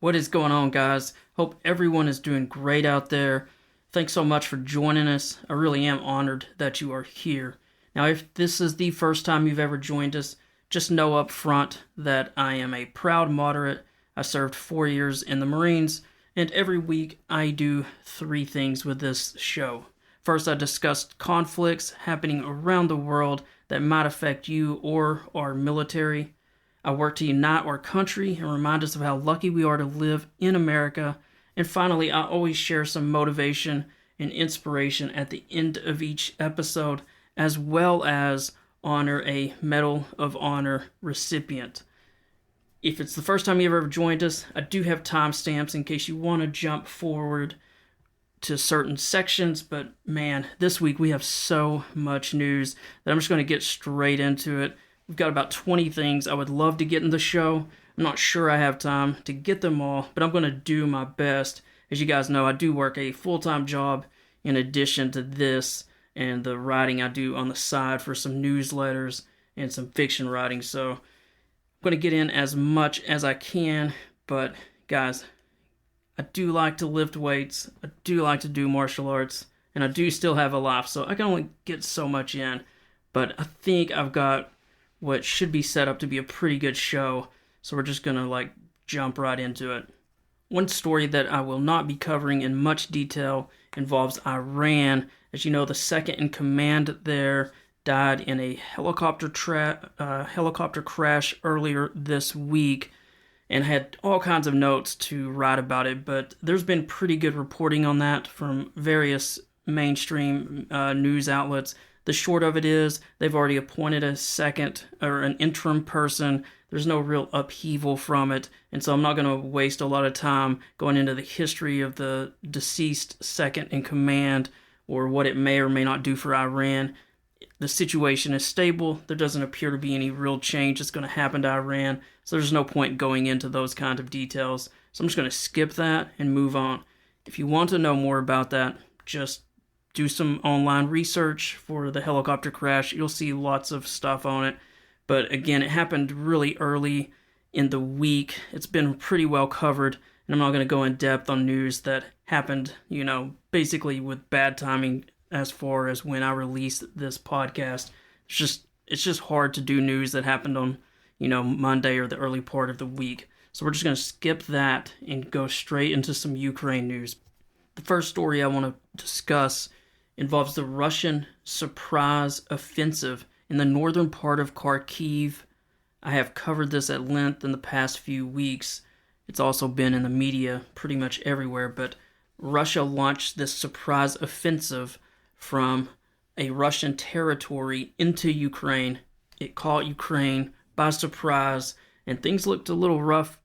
What is going on, guys? Hope everyone is doing great out there. Thanks so much for joining us. I really am honored that you are here. Now, if this is the first time you've ever joined us, just know up front that I am a proud moderate. I served 4 years in the Marines, and every week I do 3 things with this show. First, I discussed conflicts happening around the world that might affect you or our military. I work to unite our country and remind us of how lucky we are to live in America. And finally, I always share some motivation and inspiration at the end of each episode, as well as honor a Medal of Honor recipient. If it's the first time you've ever joined us, I do have timestamps in case you want to jump forward to certain sections, but man, this week we have so much news that I'm just going to get straight into it. We've got about 20 things I would love to get in the show. I'm not sure I have time to get them all, but I'm going to do my best. As you guys know, I do work a full-time job in addition to this and the writing I do on the side for some newsletters and some fiction writing. So I'm going to get in as much as I can, but guys, I do like to lift weights, I do like to do martial arts, and I do still have a life, so I can only get so much in. But I think I've got what should be set up to be a pretty good show, so we're just gonna jump right into it. One story that I will not be covering in much detail involves Iran. As you know, the second in command there died in a helicopter crash earlier this week, and had all kinds of notes to write about it, but there's been pretty good reporting on that from various mainstream news outlets. The short of it is, they've already appointed an interim person. There's no real upheaval from it, and so I'm not going to waste a lot of time going into the history of the deceased second in command or what it may or may not do for Iran. The situation is stable. There doesn't appear to be any real change that's going to happen to Iran, so there's no point going into those kind of details. So I'm just going to skip that and move on. If you want to know more about that, just do some online research for the helicopter crash. You'll see lots of stuff on it. But again, it happened really early in the week. It's been pretty well covered, and I'm not going to go in depth on news that happened, basically with bad timing as far as when I released this podcast. It's just hard to do news that happened on, Monday or the early part of the week. So we're just going to skip that and go straight into some Ukraine news. The first story I want to discuss involves the Russian surprise offensive in the northern part of Kharkiv. I have covered this at length in the past few weeks. It's also been in the media pretty much everywhere, but Russia launched this surprise offensive from a Russian territory into Ukraine. It caught Ukraine by surprise, and things looked a little rough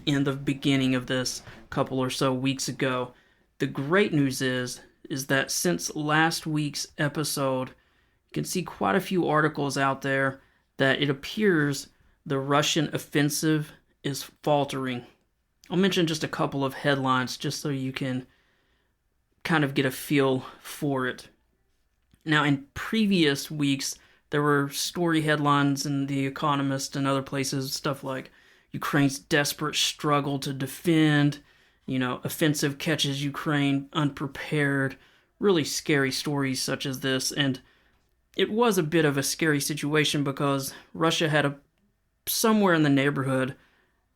in the beginning of this couple or so weeks ago. The great news is that since last week's episode, you can see quite a few articles out there that it appears the Russian offensive is faltering. I'll mention just a couple of headlines just so you can kind of get a feel for it. Now, in previous weeks, there were story headlines in The Economist and other places, stuff like Ukraine's desperate struggle to defend, offensive catches Ukraine unprepared, really scary stories such as this. And it was a bit of a scary situation because Russia had somewhere in the neighborhood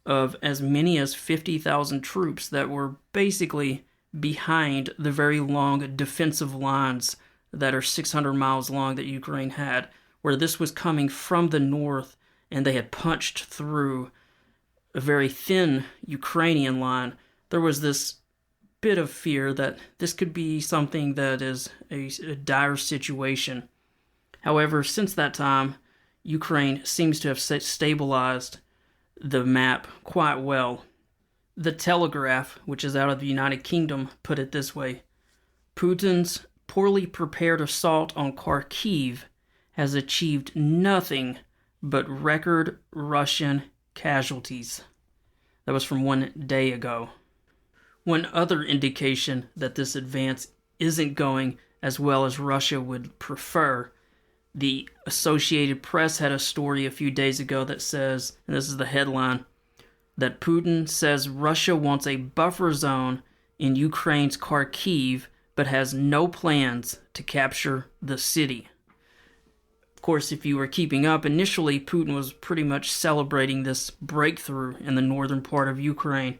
of as many as 50,000 troops that were basically behind the very long defensive lines that are 600 miles long that Ukraine had, where this was coming from the north, and they had punched through a very thin Ukrainian line. There was this bit of fear that this could be something that is a dire situation. However, since that time, Ukraine seems to have stabilized the map quite well. The Telegraph, which is out of the United Kingdom, put it this way: Putin's poorly prepared assault on Kharkiv has achieved nothing but record Russian casualties. That was from 1 day ago. One other indication that this advance isn't going as well as Russia would prefer, the Associated Press had a story a few days ago that says, and this is the headline, that Putin says Russia wants a buffer zone in Ukraine's Kharkiv, but has no plans to capture the city. Of course, if you were keeping up, initially Putin was pretty much celebrating this breakthrough in the northern part of Ukraine,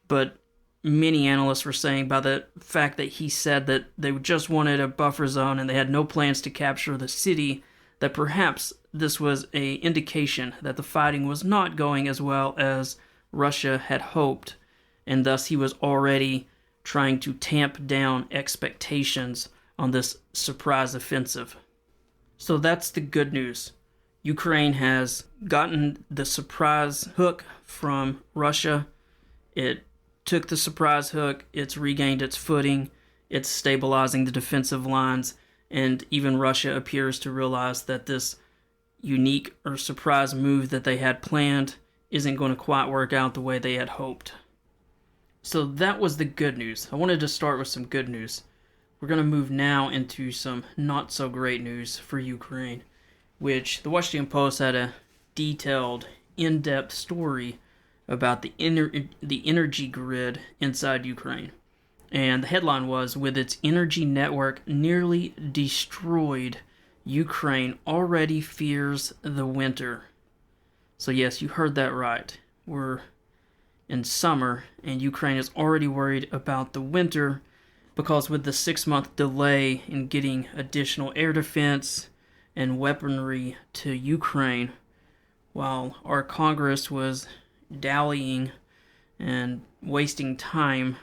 but many analysts were saying by the fact that he said that they just wanted a buffer zone and they had no plans to capture the city, that perhaps this was an indication that the fighting was not going as well as Russia had hoped, and thus he was already trying to tamp down expectations on this surprise offensive. So that's the good news. Ukraine has gotten the surprise hook from Russia. It took the surprise hook, it's regained its footing, it's stabilizing the defensive lines, and even Russia appears to realize that this unique or surprise move that they had planned isn't going to quite work out the way they had hoped. So that was the good news. I wanted to start with some good news. We're going to move now into some not so great news for Ukraine, which the Washington Post had a detailed, in-depth story about the energy grid inside Ukraine. And the headline was, "With its energy network nearly destroyed, Ukraine already fears the winter." So yes, you heard that right. We're in summer, and Ukraine is already worried about the winter, because with the 6-month delay in getting additional air defense and weaponry to Ukraine, while our Congress was dallying and wasting time,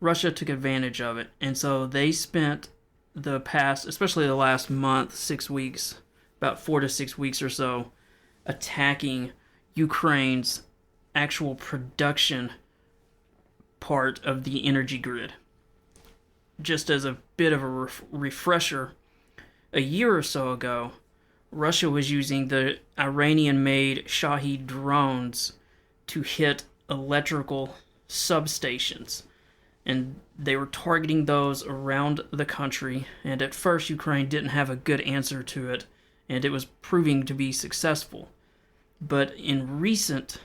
Russia took advantage of it. And so they spent the past, especially the last month, 6 weeks, about 4 to 6 weeks or so, attacking Ukraine's actual production part of the energy grid. Just as a bit of a refresher, a year or so ago, Russia was using the Iranian-made Shahed drones to hit electrical substations, and they were targeting those around the country, and at first Ukraine didn't have a good answer to it, and it was proving to be successful. But in recent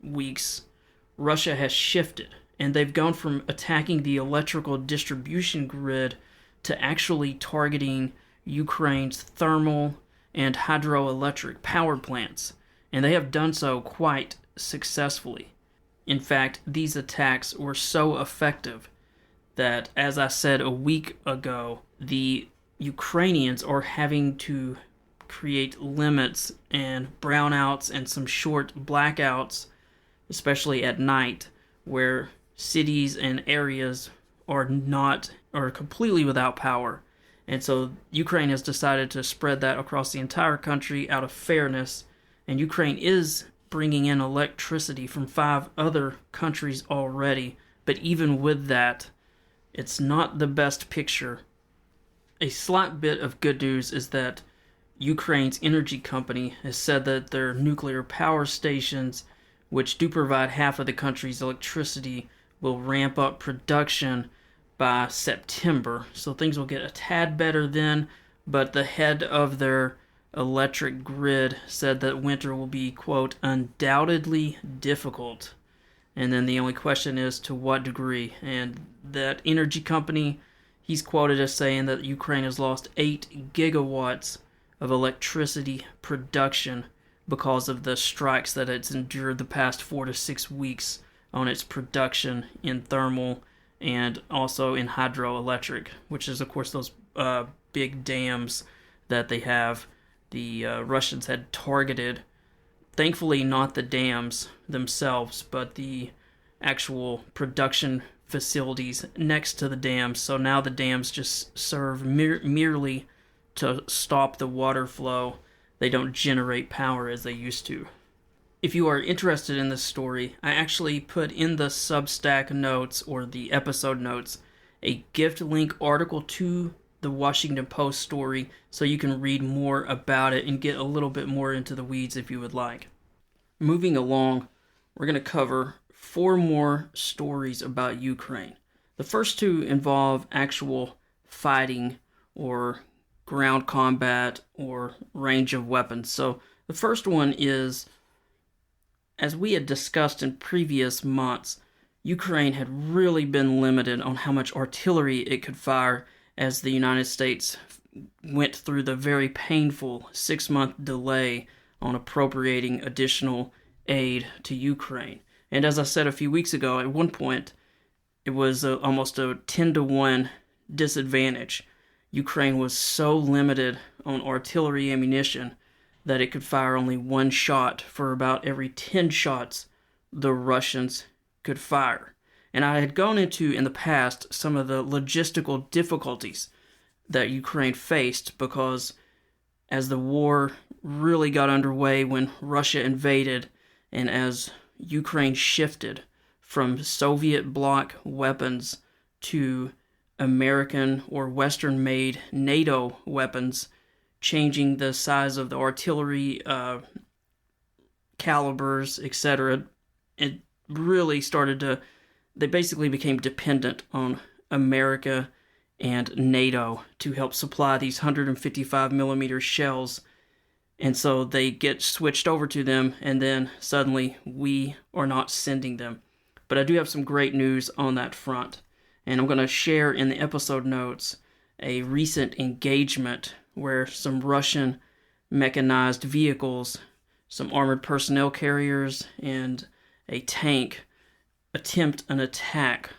weeks, Russia has shifted, and they've gone from attacking the electrical distribution grid to actually targeting Ukraine's thermal and hydroelectric power plants, and they have done so quite successfully. In fact, these attacks were so effective that, as I said a week ago, the Ukrainians are having to create limits and brownouts and some short blackouts, especially at night, where cities and areas are completely without power. And so Ukraine has decided to spread that across the entire country out of fairness, and Ukraine is bringing in electricity from 5 other countries already, but even with that, it's not the best picture. A slight bit of good news is that Ukraine's energy company has said that their nuclear power stations, which do provide half of the country's electricity, will ramp up production by September. So things will get a tad better then, but the head of their electric grid said that winter will be, quote, undoubtedly difficult. And then the only question is to what degree. And that energy company, he's quoted as saying that Ukraine has lost 8 gigawatts of electricity production because of the strikes that it's endured the past 4 to 6 weeks on its production in thermal and also in hydroelectric, which is, of course, those big dams that they have. The Russians had targeted, thankfully not the dams themselves, but the actual production facilities next to the dams. So now the dams just serve merely to stop the water flow. They don't generate power as they used to. If you are interested in this story, I actually put in the Substack notes, or the episode notes, a gift link article to the Washington Post story, so you can read more about it and get a little bit more into the weeds if you would like. Moving along, we're going to cover 4 more stories about Ukraine. The first 2 involve actual fighting or ground combat or range of weapons. So the first one is as we had discussed in previous months, Ukraine had really been limited on how much artillery it could fire as the United States went through the very painful 6-month delay on appropriating additional aid to Ukraine. And as I said a few weeks ago, at one point, it was almost a 10-to-1 disadvantage. Ukraine was so limited on artillery ammunition that it could fire only one shot for about every 10 shots the Russians could fire. And I had gone into, in the past, some of the logistical difficulties that Ukraine faced because as the war really got underway when Russia invaded and as Ukraine shifted from Soviet bloc weapons to American or Western-made NATO weapons, changing the size of the artillery calibers, etc., it really started to... They basically became dependent on America and NATO to help supply these 155 millimeter shells. And so they get switched over to them, and then suddenly we are not sending them. But I do have some great news on that front. And I'm going to share in the episode notes a recent engagement where some Russian mechanized vehicles, some armored personnel carriers, and a tank attempt an attack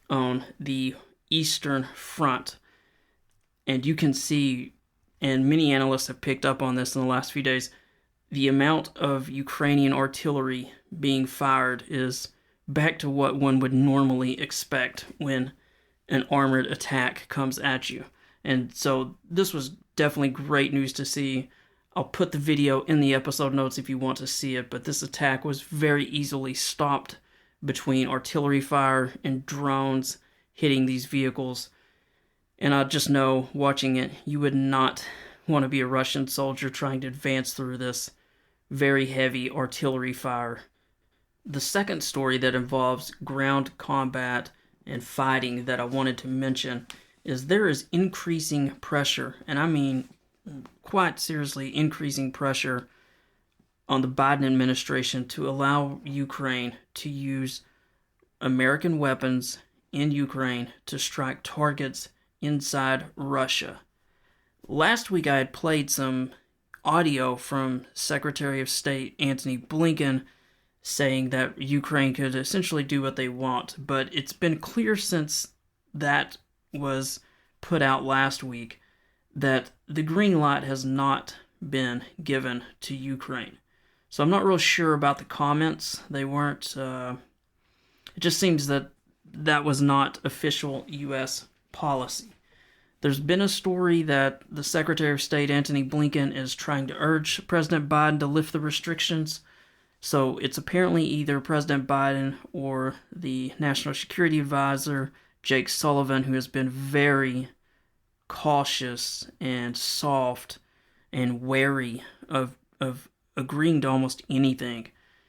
on the Eastern Front. And you can see, and many analysts have picked up on this in the last few days, the amount of Ukrainian artillery being fired is back to what one would normally expect when an armored attack comes at you. And so this was definitely great news to see. I'll put the video in the episode notes if you want to see it, but this attack was very easily stopped between artillery fire and drones hitting these vehicles. And I just know, watching it, you would not want to be a Russian soldier trying to advance through this very heavy artillery fire. The second story that involves ground combat and fighting that I wanted to mention is there is increasing pressure, and I mean quite seriously increasing pressure on the Biden administration to allow Ukraine to use American weapons in Ukraine to strike targets inside Russia. Last week I had played some audio from Secretary of State Antony Blinken saying that Ukraine could essentially do what they want, but it's been clear since that was put out last week that the green light has not been given to Ukraine. So I'm not real sure about the comments. They weren't... it just seems that that was not official U.S. policy. There's been a story that the Secretary of State Antony Blinken is trying to urge President Biden to lift the restrictions. So it's apparently either President Biden or the National Security Advisor, Jake Sullivan, who has been very cautious and soft and wary of agreeing to almost anything.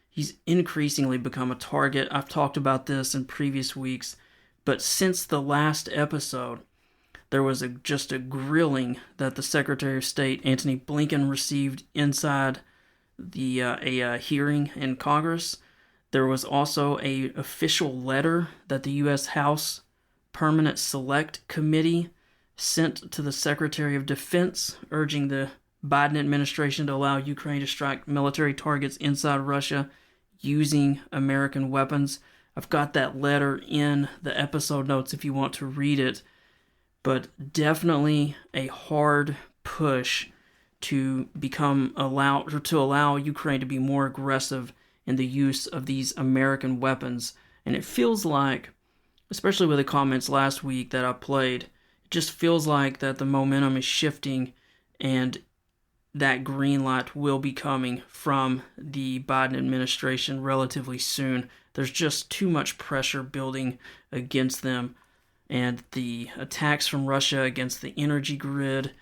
He's increasingly become a target. I've talked about this in previous weeks, but since the last episode, there was just a grilling that the Secretary of State Antony Blinken received inside a hearing in Congress. There was also a official letter that the U.S. House Permanent Select Committee sent to the Secretary of Defense urging the Biden administration to allow Ukraine to strike military targets inside Russia using American weapons. I've got that letter in the episode notes if you want to read it, but definitely a hard push to allow Ukraine to be more aggressive in the use of these American weapons. And it feels like, especially with the comments last week that I played, it just feels like that the momentum is shifting and that green light will be coming from the Biden administration relatively soon. There's just too much pressure building against them, and the attacks from Russia against the energy grid,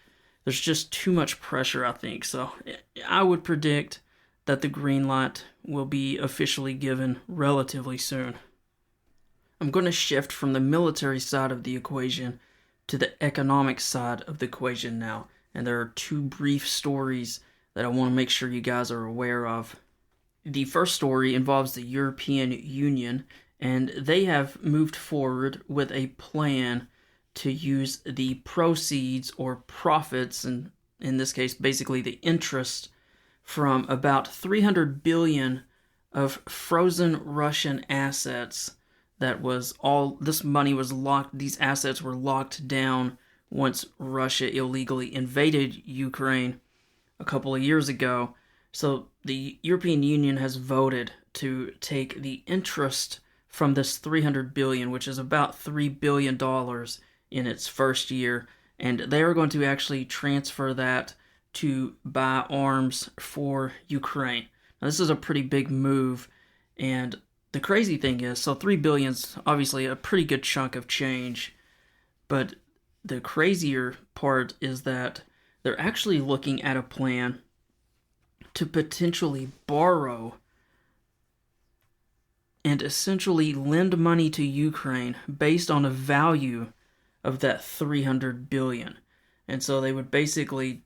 there's just too much pressure, I think. So I would predict that the green light will be officially given relatively soon. I'm going to shift from the military side of the equation to the economic side of the equation now. And there are two brief stories that I want to make sure you guys are aware of. The first story involves the European Union, and they have moved forward with a plan to use the proceeds or profits, and in this case, basically the interest from about 300 billion of frozen Russian assets. That was all this money was locked, these assets were locked down once Russia illegally invaded Ukraine a couple of years ago. So the European Union has voted to take the interest from this 300 billion, which is about $3 billion in its first year, and they are going to actually transfer that to buy arms for Ukraine. Now, this is a pretty big move, and the crazy thing is, so $3 billion is obviously a pretty good chunk of change, but the crazier part is that they're actually looking at a plan to potentially borrow and essentially lend money to Ukraine based on a value of that 300 billion. And so they would basically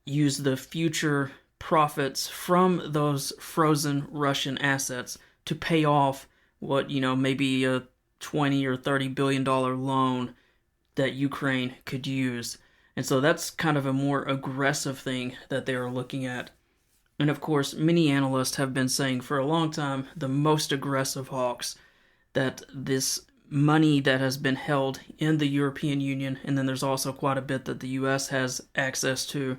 use the future profits from those frozen Russian assets to pay off what, maybe a 20 or 30 billion dollar loan that Ukraine could use. And so that's kind of a more aggressive thing that they are looking at. And of course, many analysts have been saying for a long time, the most aggressive hawks, that this money that has been held in the European Union, and then there's also quite a bit that the US has access to,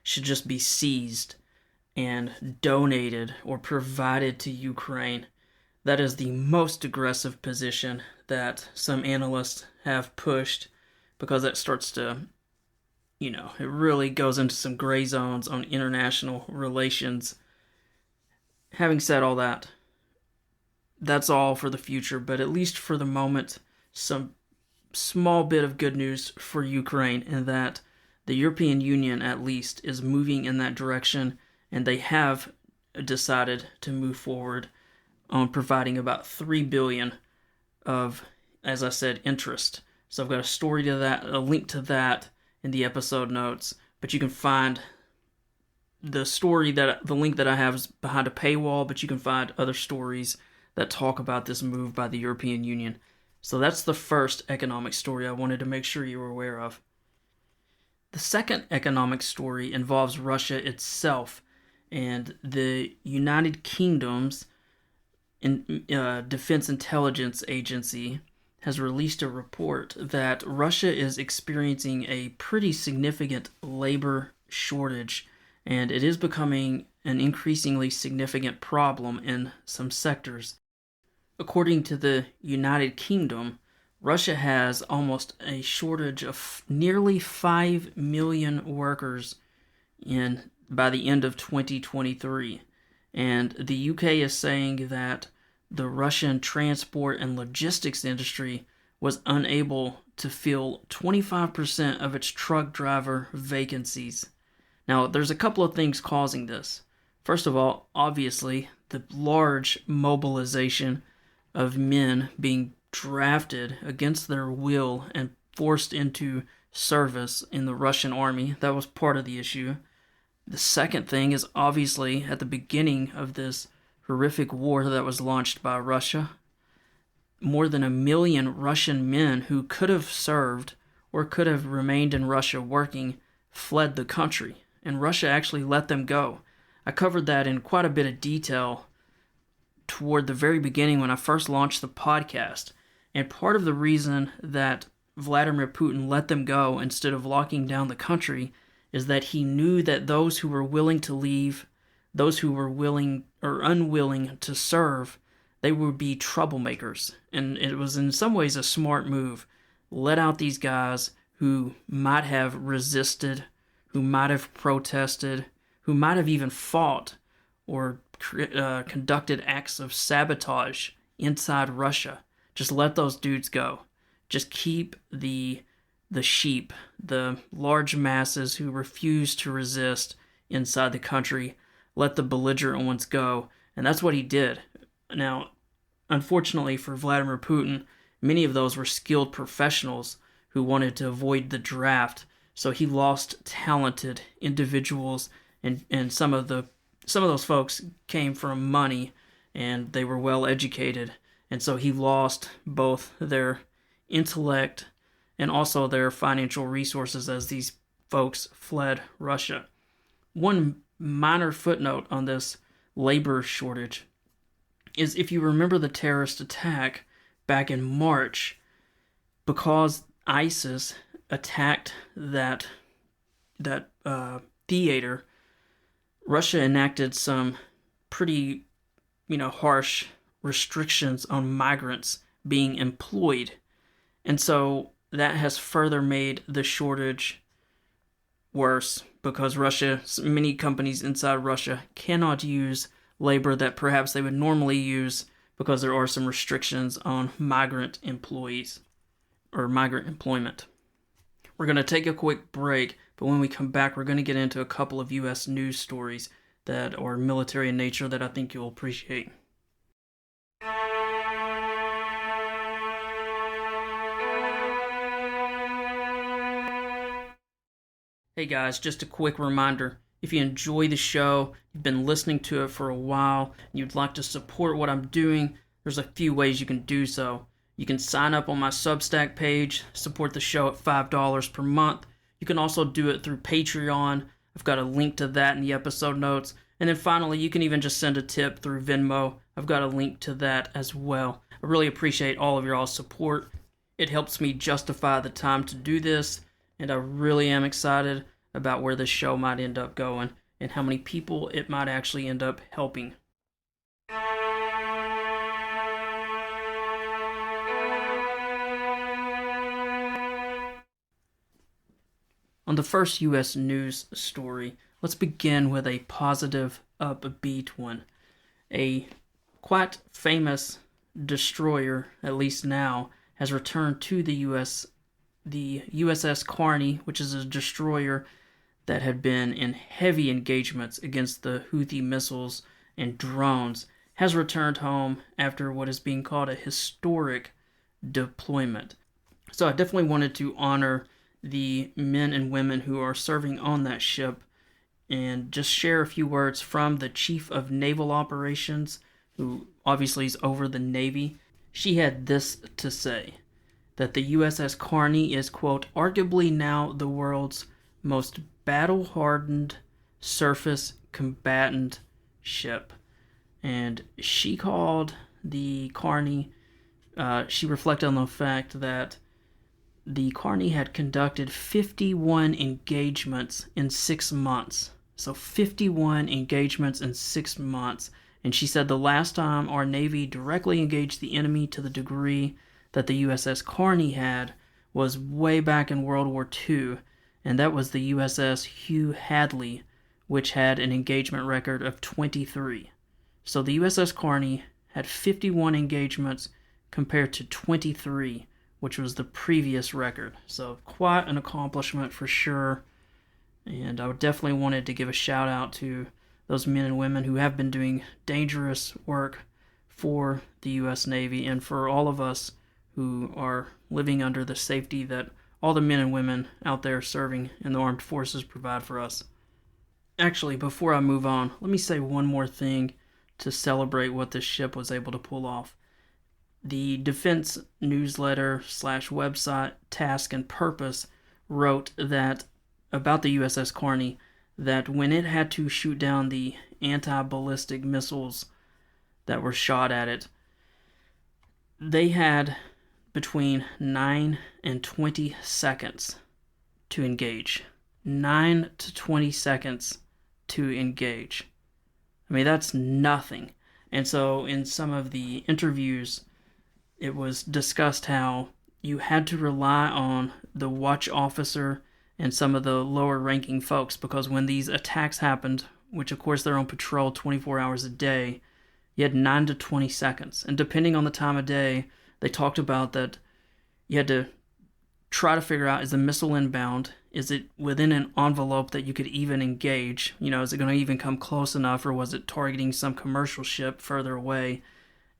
should just be seized and donated or provided to Ukraine. That is the most aggressive position that some analysts have pushed, because that starts to, it really goes into some gray zones on international relations. Having said all that, that's all for the future, but at least for the moment, some small bit of good news for Ukraine, in that the European Union, at least, is moving in that direction, and they have decided to move forward on providing about $3 billion of, as I said, interest. So I've got a story to that, a link to that in the episode notes, but you can find the link that I have is behind a paywall, but you can find other stories that talk about this move by the European Union. So that's the first economic story I wanted to make sure you were aware of. The second economic story involves Russia itself, and the United Kingdom's Defense Intelligence Agency has released a report that Russia is experiencing a pretty significant labor shortage, and it is becoming an increasingly significant problem in some sectors. According to the United Kingdom, Russia has almost a shortage of nearly 5 million workers by the end of 2023. And the UK is saying that the Russian transport and logistics industry was unable to fill 25% of its truck driver vacancies. Now, there's a couple of things causing this. First of all, obviously, the large mobilization of men being drafted against their will and forced into service in the Russian army. That was part of the issue. The second thing is, obviously, at the beginning of this horrific war that was launched by Russia, more than 1 million Russian men who could have served or could have remained in Russia working fled the country, and Russia actually let them go. I covered that in quite a bit of detail toward the very beginning when I first launched the podcast, and part of the reason that Vladimir Putin let them go instead of locking down the country is that he knew that those who were willing to leave, those who were willing or unwilling to serve, they would be troublemakers. And it was in some ways a smart move. Let out these guys who might have resisted, who might have protested, who might have even fought or conducted acts of sabotage inside Russia. Just let those dudes go. Just keep the sheep, the large masses who refuse to resist inside the country. Let the belligerent ones go. And that's what he did. Now, unfortunately for Vladimir Putin, many of those were skilled professionals who wanted to avoid the draft. So he lost talented individuals and some of the some of those folks came from money and they were well educated, and so he lost both their intellect and also their financial resources as these folks fled Russia. One minor footnote on this labor shortage is, if you remember the terrorist attack back in March, because ISIS attacked that theater, Russia enacted some pretty, harsh restrictions on migrants being employed. And so that has further made the shortage worse, because many companies inside Russia cannot use labor that perhaps they would normally use, because there are some restrictions on migrant employees or migrant employment. We're going to take a quick break, but when we come back, we're going to get into a couple of U.S. news stories that are military in nature that I think you'll appreciate. Hey guys, just a quick reminder. If you enjoy the show, you've been listening to it for a while, and you'd like to support what I'm doing, there's a few ways you can do so. You can sign up on my Substack page, support the show at $5 per month. You can also do it through Patreon. I've got a link to that in the episode notes. And then finally, you can even just send a tip through Venmo. I've got a link to that as well. I really appreciate all of y'all's support. It helps me justify the time to do this, and I really am excited about where this show might end up going and how many people it might actually end up helping. On the first U.S. news story, let's begin with a positive, upbeat one. A quite famous destroyer, at least now, has returned to the U.S. The USS Carney, which is a destroyer that had been in heavy engagements against the Houthi missiles and drones, has returned home after what is being called a historic deployment. So I definitely wanted to honor the men and women who are serving on that ship and just share a few words from the Chief of Naval Operations, who obviously is over the Navy. She had this to say, that the USS Carney is, quote, arguably now the world's most battle-hardened surface combatant ship. And she called the Carney, she reflected on the fact that the Carney had conducted 51 engagements in 6 months. So 51 engagements in 6 months. And she said the last time our Navy directly engaged the enemy to the degree that the USS Carney had was way back in World War II, and that was the USS Hugh Hadley, which had an engagement record of 23. So the USS Carney had 51 engagements compared to 23, which was the previous record. So quite an accomplishment for sure. And I definitely wanted to give a shout out to those men and women who have been doing dangerous work for the U.S. Navy and for all of us who are living under the safety that all the men and women out there serving in the armed forces provide for us. Actually, before I move on, let me say one more thing to celebrate what this ship was able to pull off. The defense newsletter / website Task and Purpose wrote that about the USS Carney, that when it had to shoot down the anti-ballistic missiles that were shot at it, they had between 9 and 20 seconds to engage. 9 to 20 seconds to engage. I mean, that's nothing. And so in some of the interviews, it was discussed how you had to rely on the watch officer and some of the lower ranking folks, because when these attacks happened, which of course they're on patrol 24 hours a day, you had 9 to 20 seconds. And depending on the time of day, they talked about that you had to try to figure out, is the missile inbound? Is it within an envelope that you could even engage? Is it going to even come close enough, or was it targeting some commercial ship further away?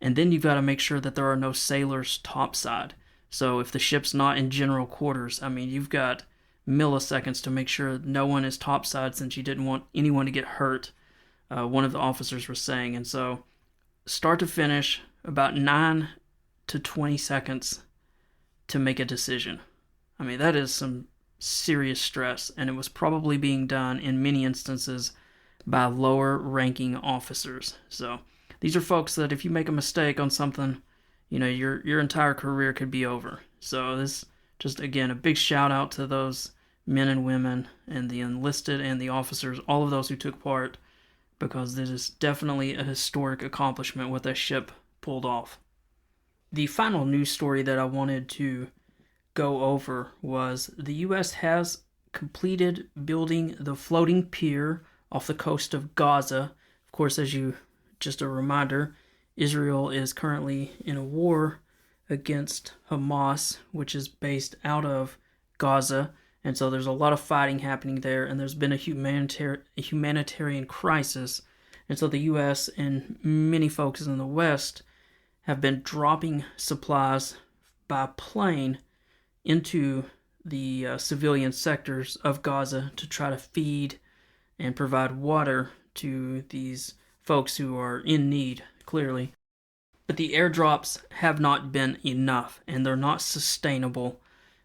And then you've got to make sure that there are no sailors topside. So if the ship's not in general quarters, you've got milliseconds to make sure no one is topside, since you didn't want anyone to get hurt. one of the officers was saying. And so, start to finish, about 9 to 20 seconds to make a decision. I mean, that is some serious stress, and it was probably being done in many instances by lower ranking officers. So these are folks that if you make a mistake on something, your entire career could be over. So this, just again, a big shout out to those men and women and the enlisted and the officers, all of those who took part, because this is definitely a historic accomplishment what that ship pulled off. The final news story that I wanted to go over was the U.S. has completed building the floating pier off the coast of Gaza. Of course, just a reminder, Israel is currently in a war against Hamas, which is based out of Gaza, and so there's a lot of fighting happening there, and there's been a humanitarian crisis, and so the U.S. and many folks in the West have been dropping supplies by plane into the civilian sectors of Gaza to try to feed and provide water to these folks who are in need, clearly. But the airdrops have not been enough, and they're not sustainable.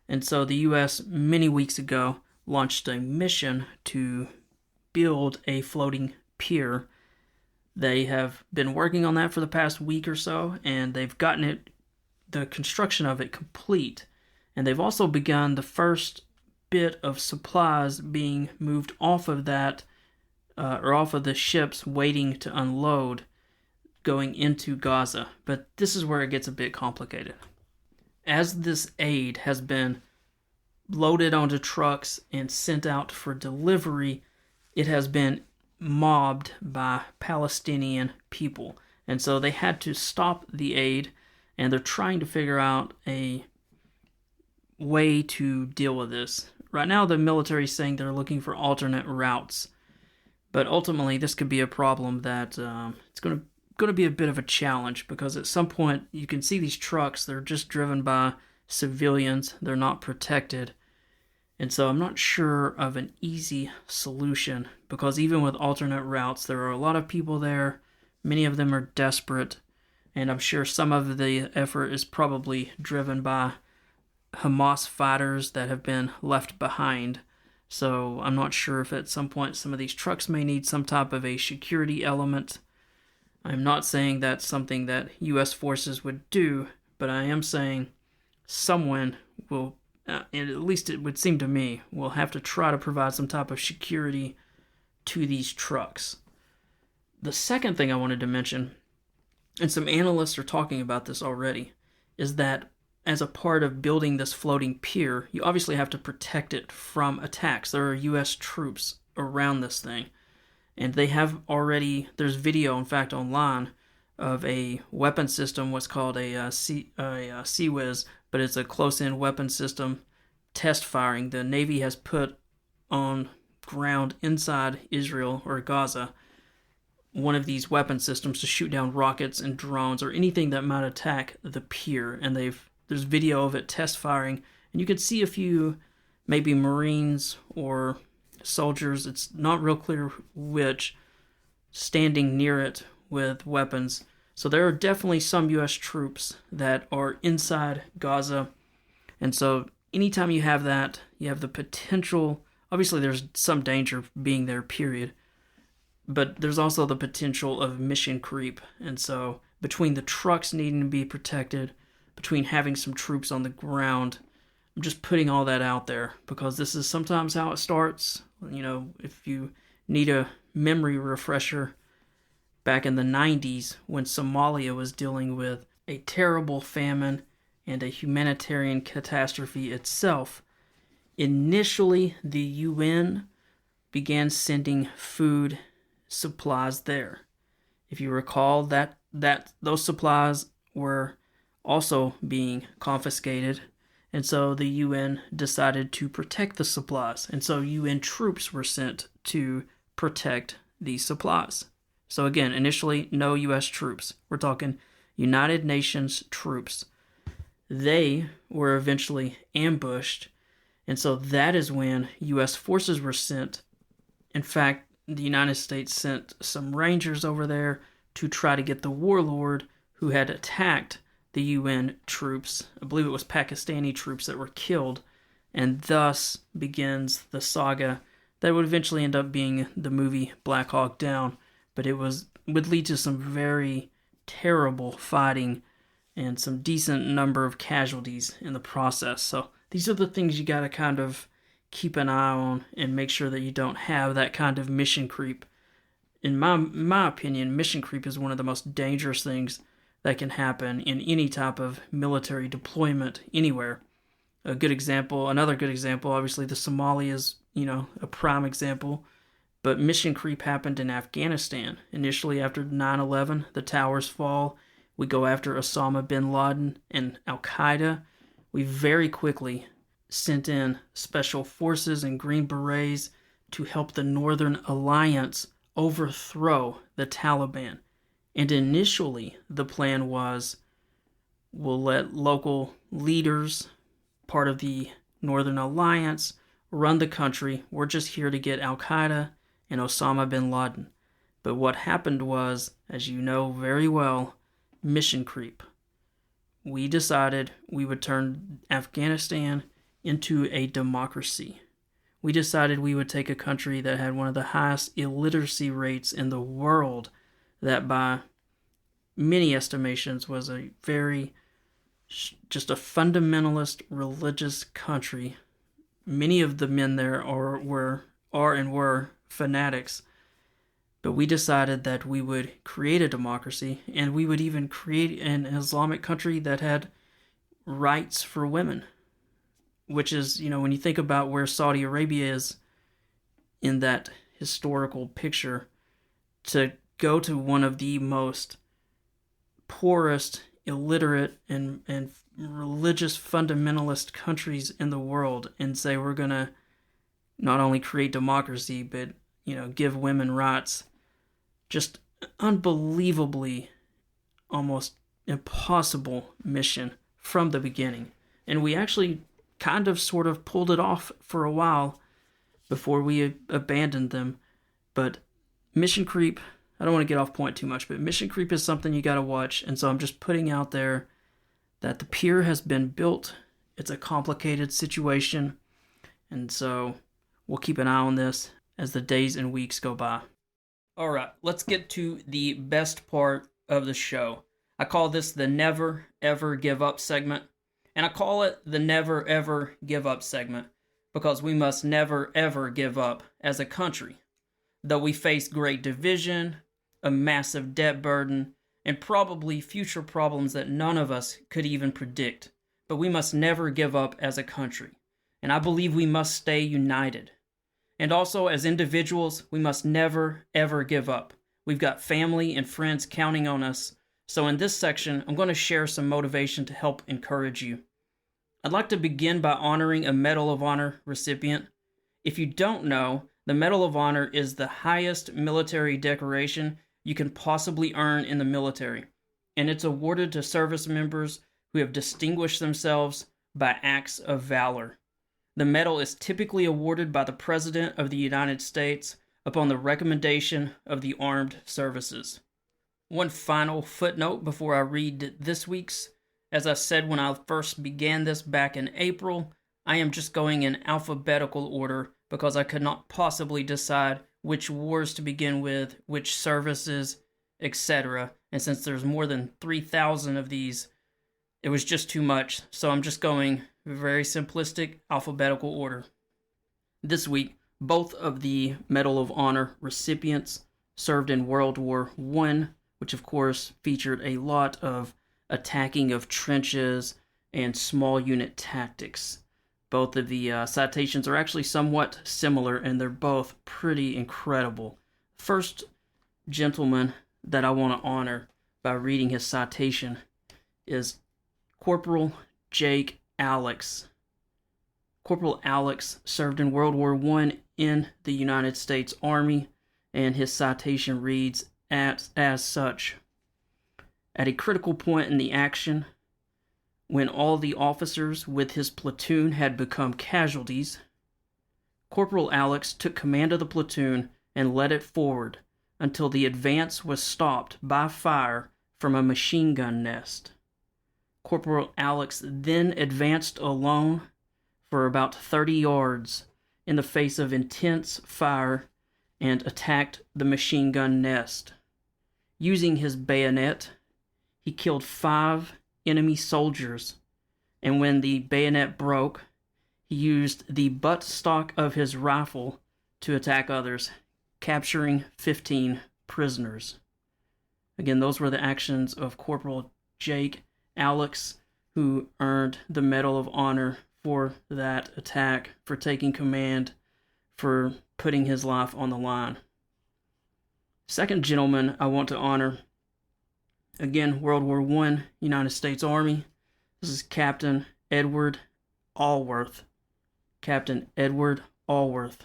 And so the U.S. many weeks ago launched a mission to build a floating pier. They have been working on that for the past week or so, and they've gotten the construction of it complete. And they've also begun the first bit of supplies being moved off of that, or off of the ships waiting to unload, going into Gaza. But this is where it gets a bit complicated. As this aid has been loaded onto trucks and sent out for delivery, it has been mobbed by Palestinian people. And so they had to stop the aid, and they're trying to figure out a way to deal with this. Right now, the military is saying they're looking for alternate routes, but ultimately, this could be a problem that it's going to be a bit of a challenge, because at some point, you can see these trucks, they're just driven by civilians, they're not protected, and so I'm not sure of an easy solution, because even with alternate routes, there are a lot of people there, many of them are desperate, and I'm sure some of the effort is probably driven by Hamas fighters that have been left behind. So I'm not sure if at some point some of these trucks may need some type of a security element. I'm not saying that's something that U.S. forces would do, but I am saying someone will, and at least it would seem to me, will have to try to provide some type of security to these trucks. The second thing I wanted to mention, and some analysts are talking about this already, is that as a part of building this floating pier, you obviously have to protect it from attacks. There are U.S. troops around this thing, and they have already, there's video, in fact, online of a weapon system, what's called a CWIS, but it's a close-in weapon system test firing. The Navy has put on ground inside Israel or Gaza one of these weapon systems to shoot down rockets and drones or anything that might attack the pier, and there's video of it test firing, and you can see a few maybe Marines or soldiers, it's not real clear which, standing near it with weapons. So there are definitely some U.S. troops that are inside Gaza, and so anytime you have that, you have the potential, obviously there's some danger of being there, period, but there's also the potential of mission creep. And so between the trucks needing to be protected, between having some troops on the ground, I'm just putting all that out there, because this is sometimes how it starts. If you need a memory refresher, back in the 90s when Somalia was dealing with a terrible famine and a humanitarian catastrophe itself, initially the UN began sending food supplies there. If you recall, that those supplies were also being confiscated, and so the UN decided to protect the supplies, and so UN troops were sent to protect these supplies. So again, initially no U.S. troops. We're talking United Nations troops. They were eventually ambushed, and so that is when U.S. forces were sent. In fact, the United States sent some Rangers over there to try to get the warlord who had attacked the UN troops. I believe it was Pakistani troops that were killed, and thus begins the saga that would eventually end up being the movie Black Hawk Down. But it would lead to some very terrible fighting and some decent number of casualties in the process. So these are the things you gotta kind of keep an eye on and make sure that you don't have that kind of mission creep. In my opinion, mission creep is one of the most dangerous things that can happen in any type of military deployment anywhere. Another good example, obviously the Somali is, a prime example, but mission creep happened in Afghanistan. Initially after 9/11, the towers fall, we go after Osama bin Laden and Al-Qaeda. We very quickly sent in special forces and Green Berets to help the Northern Alliance overthrow the Taliban. And initially, the plan was, we'll let local leaders, part of the Northern Alliance, run the country. We're just here to get Al-Qaeda and Osama bin Laden. But what happened was, as you know very well, mission creep. We decided we would turn Afghanistan into a democracy. We decided we would take a country that had one of the highest illiteracy rates in the world, that by many estimations was just a fundamentalist religious country. Many of the men there were fanatics. But we decided that we would create a democracy, and we would even create an Islamic country that had rights for women. Which is, when you think about where Saudi Arabia is in that historical picture, to go to one of the most poorest, illiterate, and religious fundamentalist countries in the world and say we're going to not only create democracy, but, give women rights. Just unbelievably, almost impossible mission from the beginning. And we actually kind of sort of pulled it off for a while before we abandoned them. But mission creep, I don't want to get off point too much, but mission creep is something you got to watch. And so I'm just putting out there that the pier has been built. It's a complicated situation. And so we'll keep an eye on this as the days and weeks go by. All right, let's get to the best part of the show. I call this the Never Ever Give Up segment. And I call it the Never Ever Give Up segment because we must never ever give up as a country. Though we face great division, a massive debt burden, and probably future problems that none of us could even predict. But we must never give up as a country. And I believe we must stay united. And also, as individuals, we must never, ever give up. We've got family and friends counting on us. So in this section, I'm going to share some motivation to help encourage you. I'd like to begin by honoring a Medal of Honor recipient. If you don't know, the Medal of Honor is the highest military decoration you can possibly earn in the military. And it's awarded to service members who have distinguished themselves by acts of valor. The medal is typically awarded by the President of the United States upon the recommendation of the armed services. One final footnote before I read this week's. As I said when I first began this back in April, I am just going in alphabetical order because I could not possibly decide which wars to begin with, which services, etc. And since there's more than 3,000 of these, it was just too much. So I'm just going very simplistic alphabetical order. This week, both of the Medal of Honor recipients served in World War I, which of course featured a lot of attacking of trenches and small unit tactics. Both of the citations are actually somewhat similar, and they're both pretty incredible. First gentleman that I want to honor by reading his citation is Corporal Jake Alex. Corporal Alex served in World War I in the United States Army, and his citation reads as such. At a critical point in the action, when all the officers with his platoon had become casualties, Corporal Alex took command of the platoon and led it forward until the advance was stopped by fire from a machine gun nest. Corporal Alex then advanced alone for about 30 yards in the face of intense fire and attacked the machine gun nest. Using his bayonet, he killed 5 enemy soldiers, and when the bayonet broke, he used the buttstock of his rifle to attack others, capturing 15 prisoners. Again, those were the actions of Corporal Jake Alex, who earned the Medal of Honor for that attack, for taking command, for putting his life on the line. Second gentleman I want to honor, again, World War I, United States Army. This is Captain Edward Allworth. Captain Edward Allworth.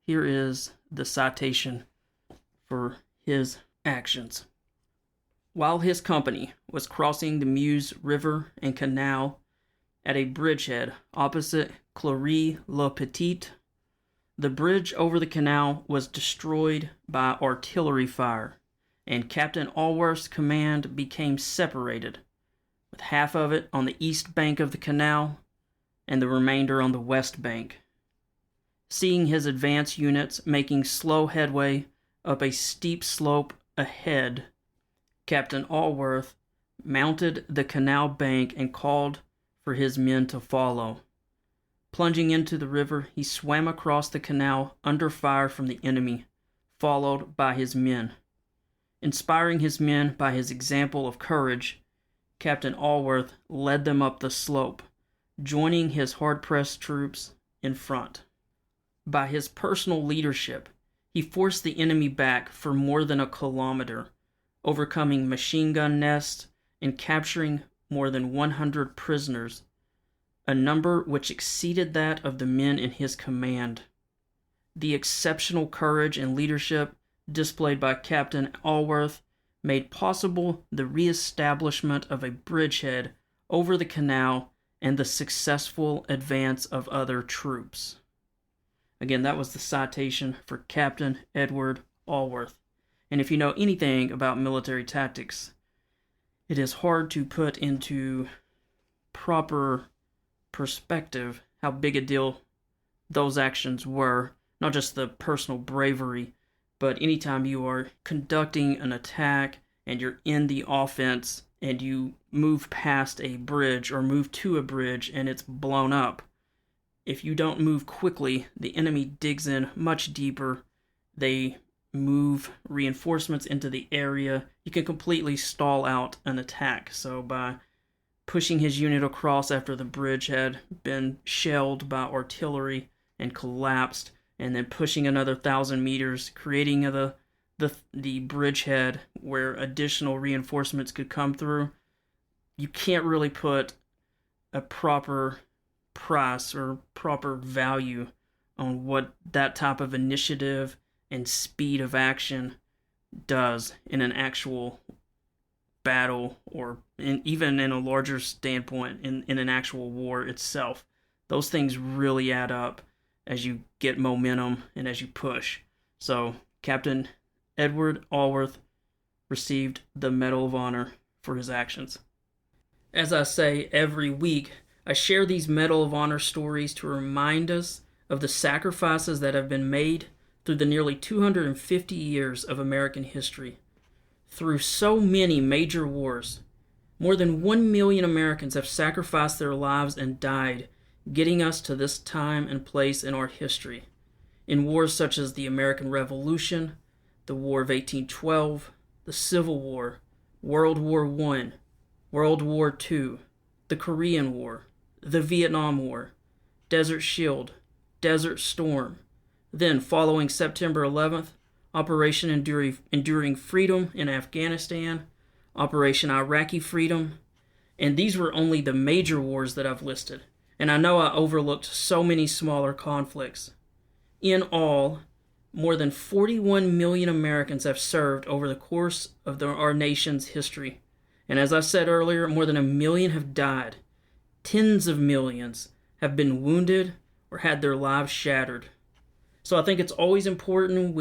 Here is the citation for his actions. While his company was crossing the Meuse River and Canal at a bridgehead opposite Clory-le-Petit, the bridge over the canal was destroyed by artillery fire, and Captain Allworth's command became separated, with half of it on the east bank of the canal and the remainder on the west bank. Seeing his advance units making slow headway up a steep slope ahead, Captain Allworth mounted the canal bank and called for his men to follow. Plunging into the river, he swam across the canal under fire from the enemy, followed by his men. Inspiring his men by his example of courage, Captain Allworth led them up the slope, joining his hard-pressed troops in front. By his personal leadership, he forced the enemy back for more than a kilometer, overcoming machine gun nests and capturing more than 100 prisoners, a number which exceeded that of the men in his command. The exceptional courage and leadership displayed by Captain Allworth made possible the re-establishment of a bridgehead over the canal and the successful advance of other troops. Again, that was the citation for Captain Edward Allworth. And if you know anything about military tactics, it is hard to put into proper perspective how big a deal those actions were. Not just the personal bravery, but anytime you are conducting an attack and you're in the offense and you move past a bridge or move to a bridge and it's blown up, if you don't move quickly, the enemy digs in much deeper. They move reinforcements into the area. You can completely stall out an attack. So by pushing his unit across after the bridge had been shelled by artillery and collapsed, and then pushing another 1,000 meters, creating the bridgehead where additional reinforcements could come through, you can't really put a proper price or proper value on what that type of initiative and speed of action does in an actual battle, or even in a larger standpoint in an actual war itself. Those things really add up as you get momentum and as you push. So Captain Edward Allworth received the Medal of Honor for his actions. As I say every week, I share these Medal of Honor stories to remind us of the sacrifices that have been made through the nearly 250 years of American history. Through so many major wars, more than 1 million Americans have sacrificed their lives and died, getting us to this time and place in our history. In wars such as the American Revolution, the War of 1812, the Civil War, World War I, World War II, the Korean War, the Vietnam War, Desert Shield, Desert Storm. Then, following September 11th, Operation Enduring Freedom in Afghanistan, Operation Iraqi Freedom, and these were only the major wars that I've listed. And I know I overlooked so many smaller conflicts. In all, more than 41 million Americans have served over the course of our nation's history. And as I said earlier, more than 1 million have died. Tens of millions have been wounded or had their lives shattered. So I think it's always important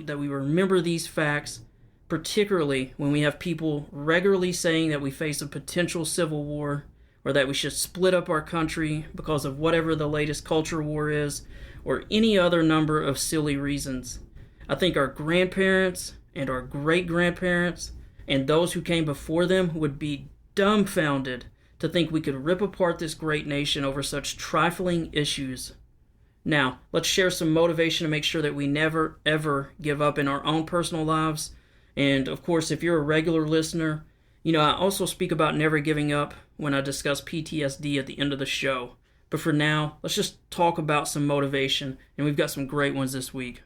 that we remember these facts, particularly when we have people regularly saying that we face a potential civil war, or that we should split up our country because of whatever the latest culture war is, or any other number of silly reasons. I think our grandparents and our great-grandparents and those who came before them would be dumbfounded to think we could rip apart this great nation over such trifling issues. Now, let's share some motivation to make sure that we never, ever give up in our own personal lives. And, of course, if you're a regular listener, I also speak about never giving up when I discuss PTSD at the end of the show. But for now, let's just talk about some motivation, and we've got some great ones this week.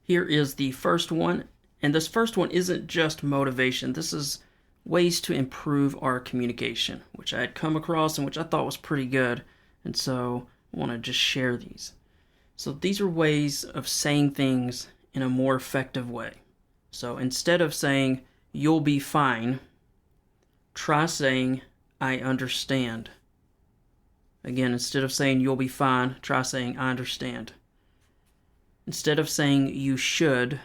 Here is the first one, and this first one isn't just motivation. This is ways to improve our communication, which I had come across and which I thought was pretty good, and so I want to just share these. So these are ways of saying things in a more effective way. So instead of saying, "You'll be fine," try saying, "I understand." Again, instead of saying, "You'll be fine," try saying, "I understand." Instead of saying, "You should,"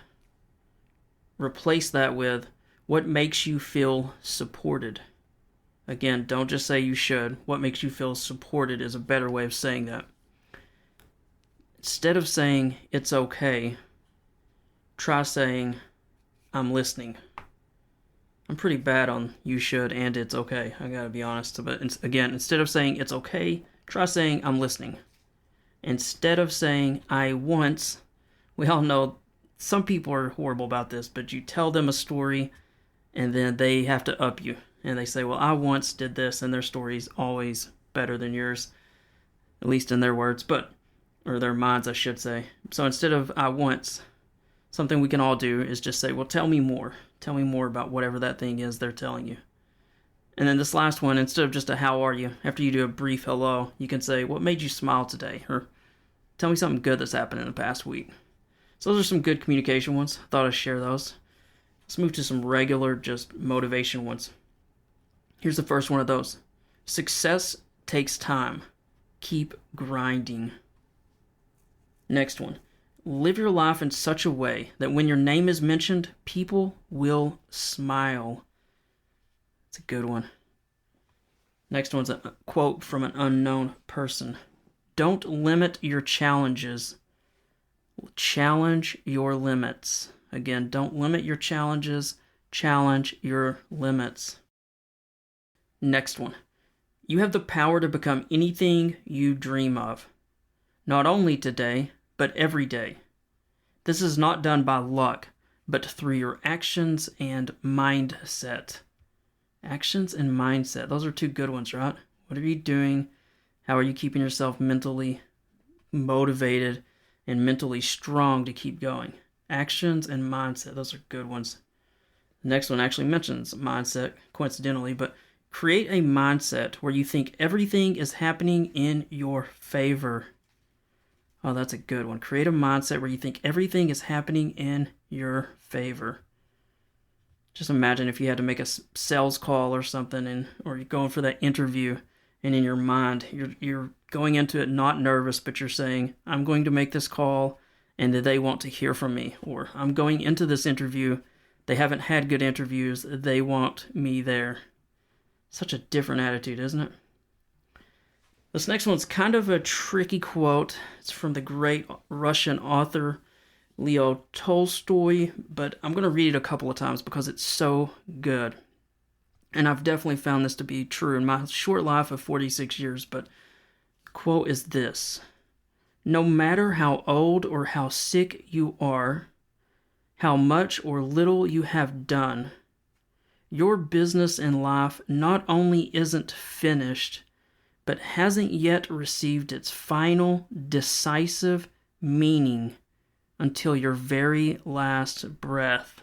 replace that with, "What makes you feel supported?" Again, don't just say "you should." What makes you feel supported is a better way of saying that. Instead of saying, "It's okay," try saying, "I'm listening." I'm pretty bad on "you should" and "it's okay." I gotta be honest. But again, instead of saying "it's okay," try saying "I'm listening." Instead of saying "I once," we all know some people are horrible about this, but you tell them a story and then they have to up you. And they say, "Well, I once did this," and their story's always better than yours. At least in their words, or their minds, I should say. So instead of "I once," something we can all do is just say, "Well, tell me more. Tell me more about whatever that thing is they're telling you." And then this last one, instead of just a "how are you," after you do a brief hello, you can say, "What made you smile today?" Or "Tell me something good that's happened in the past week." So those are some good communication ones. I thought I'd share those. Let's move to some regular, just motivation ones. Here's the first one of those. Success takes time. Keep grinding. Next one. Live your life in such a way that when your name is mentioned, people will smile. It's a good one. Next one's a quote from an unknown person. Don't limit your challenges. Challenge your limits. Again, don't limit your challenges. Challenge your limits. Next one. You have the power to become anything you dream of. Not only today, but every day. This is not done by luck, but through your actions and mindset. Actions and mindset. Those are two good ones, right? What are you doing? How are you keeping yourself mentally motivated and mentally strong to keep going? Actions and mindset. Those are good ones. The next one actually mentions mindset, coincidentally, but create a mindset where you think everything is happening in your favor. Oh, that's a good one. Create a mindset where you think everything is happening in your favor. Just imagine if you had to make a sales call or something, or you're going for that interview, and in your mind, you're going into it not nervous, but you're saying, "I'm going to make this call, and they want to hear from me." Or, "I'm going into this interview. They haven't had good interviews. They want me there." Such a different attitude, isn't it? This next one's kind of a tricky quote. It's from the great Russian author Leo Tolstoy, but I'm going to read it a couple of times because it's so good. And I've definitely found this to be true in my short life of 46 years, but the quote is this: "No matter how old or how sick you are, how much or little you have done, your business in life not only isn't finished, but hasn't yet received its final, decisive meaning until your very last breath."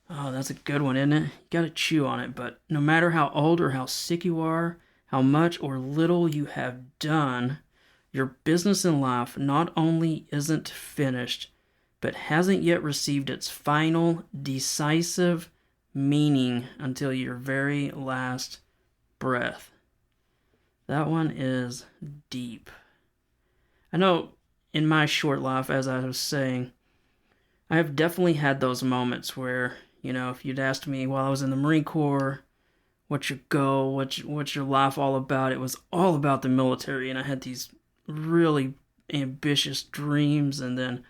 Oh, that's a good one, isn't it? You gotta chew on it, but no matter how old or how sick you are, how much or little you have done, your business in life not only isn't finished, but hasn't yet received its final, decisive meaning until your very last breath. That one is deep. I know in my short life, as I was saying, I have definitely had those moments where, if you'd asked me while I was in the Marine Corps, what's your goal, what's your life all about, it was all about the military, and I had these really ambitious dreams, and then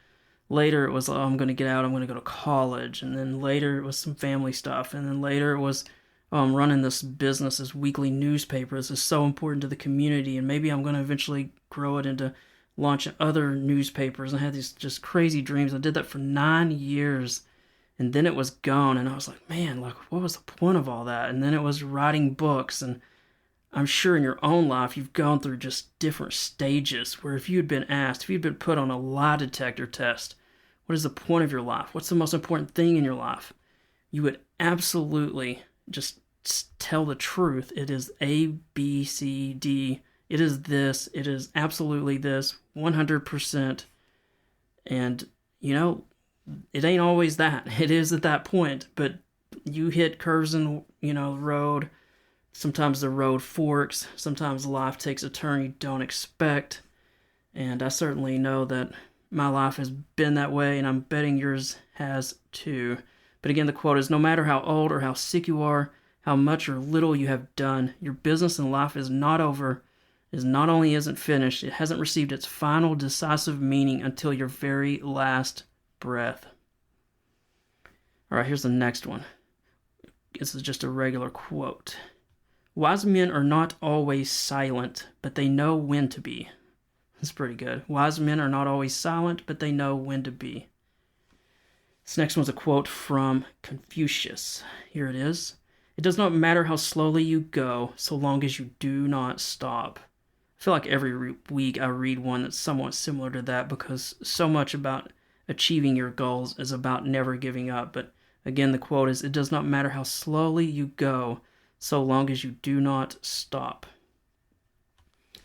later it was, oh, I'm going to get out, I'm going to go to college, and then later it was some family stuff, and then later it was, oh, I'm running this business, this weekly newspaper, this is so important to the community, and maybe I'm going to eventually grow it into launch other newspapers. And I had these just crazy dreams. I did that for 9 years, and then it was gone, and I was like, man, like, what was the point of all that? And then it was writing books, and I'm sure in your own life you've gone through just different stages where if you'd been asked, if you'd been put on a lie detector test, what is the point of your life? What's the most important thing in your life? You would absolutely just tell the truth. It is A, B, C, D. It is this. It is absolutely this. 100%. And, it ain't always that. It is at that point. But you hit curves in, the road. Sometimes the road forks. Sometimes life takes a turn you don't expect. And I certainly know that my life has been that way, and I'm betting yours has too. But again, the quote is, no matter how old or how sick you are, how much or little you have done, your business in life is not over. It not only isn't finished, it hasn't received its final decisive meaning until your very last breath. All right, here's the next one. This is just a regular quote. Wise men are not always silent, but they know when to be. That's pretty good. Wise men are not always silent, but they know when to be. This next one's a quote from Confucius. Here it is. It does not matter how slowly you go, so long as you do not stop. I feel like every week I read one that's somewhat similar to that, because so much about achieving your goals is about never giving up. But again, the quote is, it does not matter how slowly you go, so long as you do not stop.